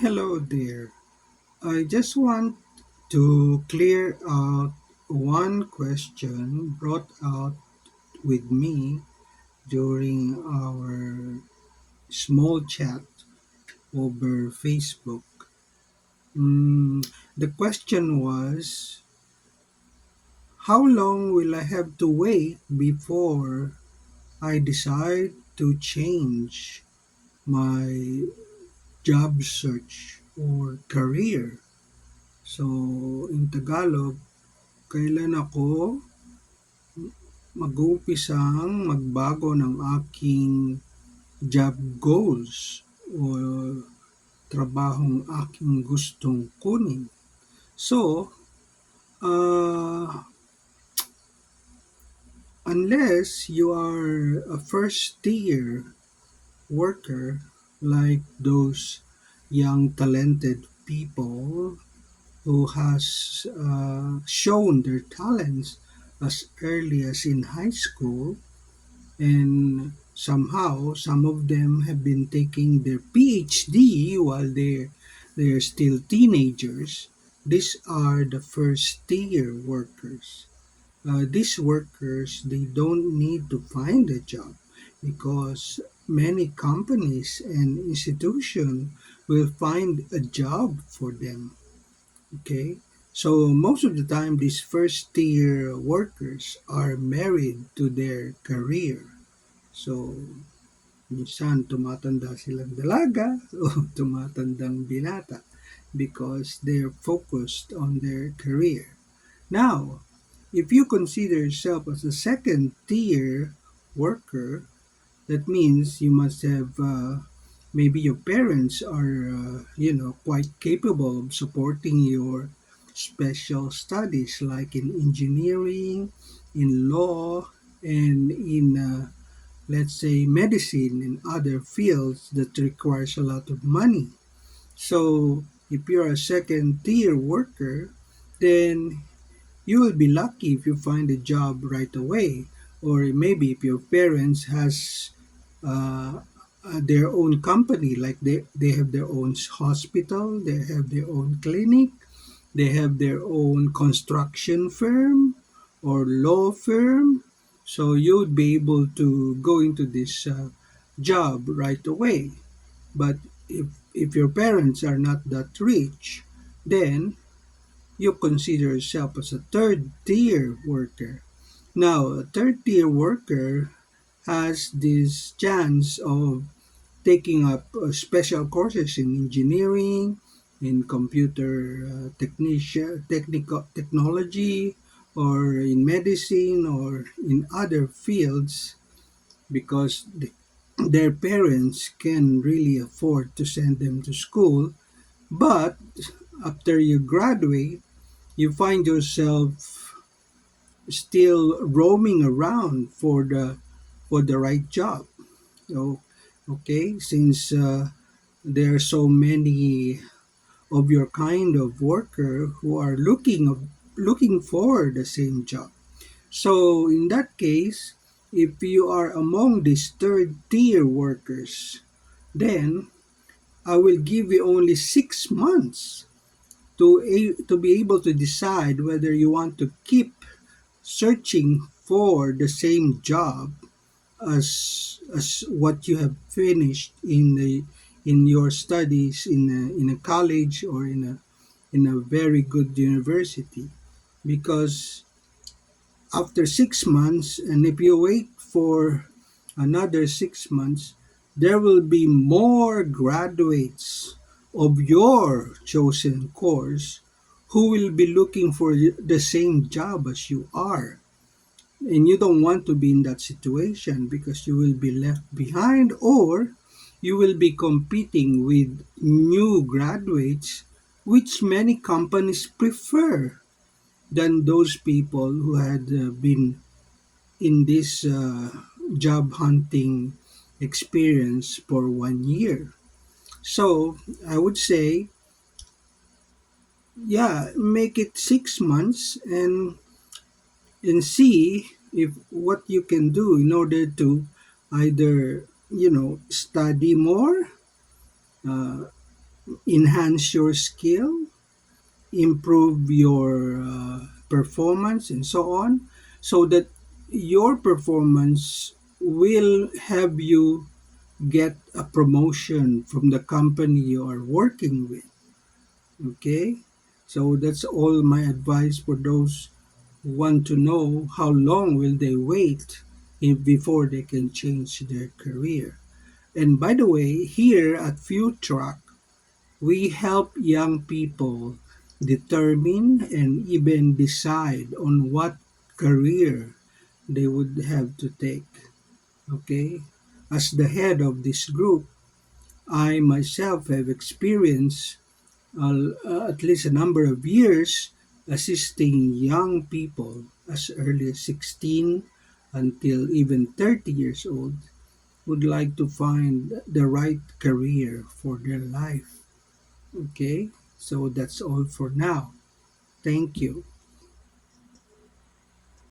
Hello there. I just want to clear out one question brought out with me during our small chat over Facebook. The question was, how long will I have to wait before I decide to change my job search or career? So, in Tagalog, kailan ako mag-uumpisang magbago ng aking job goals o trabahong aking gustong kunin. So, uh, unless you are a first tier worker like those young talented people who has shown their talents as early as in high school, and somehow some of them have been taking their PhD while they're still teenagers. These are the first tier workers. These workers, they don't need to find a job because many companies and institutions will find a job for them. Okay, so most of the time these first tier workers are married to their career. So, minsan tumatanda silang dalaga o tumatandang binata because they're focused on their career. Now, if you consider yourself as a second tier worker, that means you must have maybe your parents are quite capable of supporting your special studies like in engineering, in law, and in let's say medicine and other fields that requires a lot of money. So if you're a second tier worker, then you will be lucky if you find a job right away, or maybe if your parents has uh, their own company, like they have their own hospital, they have their own clinic, they have their own construction firm or law firm. So you would be able to go into this job right away. But if your parents are not that rich, then you consider yourself as a third tier worker. Now, a third tier worker has this chance of taking up special courses in engineering, in computer technical technology, or in medicine, or in other fields because their parents can really afford to send them to school. But after you graduate, you find yourself still roaming around for the right job. So, okay, since there are so many of your kind of worker who are looking for the same job. So in that case, if you are among these third tier workers, then I will give you only 6 months to be able to decide whether you want to keep searching for the same job as what you have finished in your studies in a college or in a very good university, because after 6 months, and if you wait for another 6 months, there will be more graduates of your chosen course who will be looking for the same job as you are. And you don't want to be in that situation because you will be left behind, or you will be competing with new graduates, which many companies prefer than those people who had been in this job hunting experience for 1 year. So I would say, yeah, make it 6 months and see if what you can do in order to either study more, enhance your skill, improve your performance, and so on, so that your performance will have you get a promotion from the company you are working with. Okay, so that's all my advice for those who want to know how long will they wait before they can change their career. And by the way, here at FuTruck, we help young people determine and even decide on what career they would have to take. Okay? As the head of this group, I myself have experienced at least a number of years assisting young people as early as 16 until even 30 years old would like to find the right career for their life. Okay, so that's all for now. Thank you.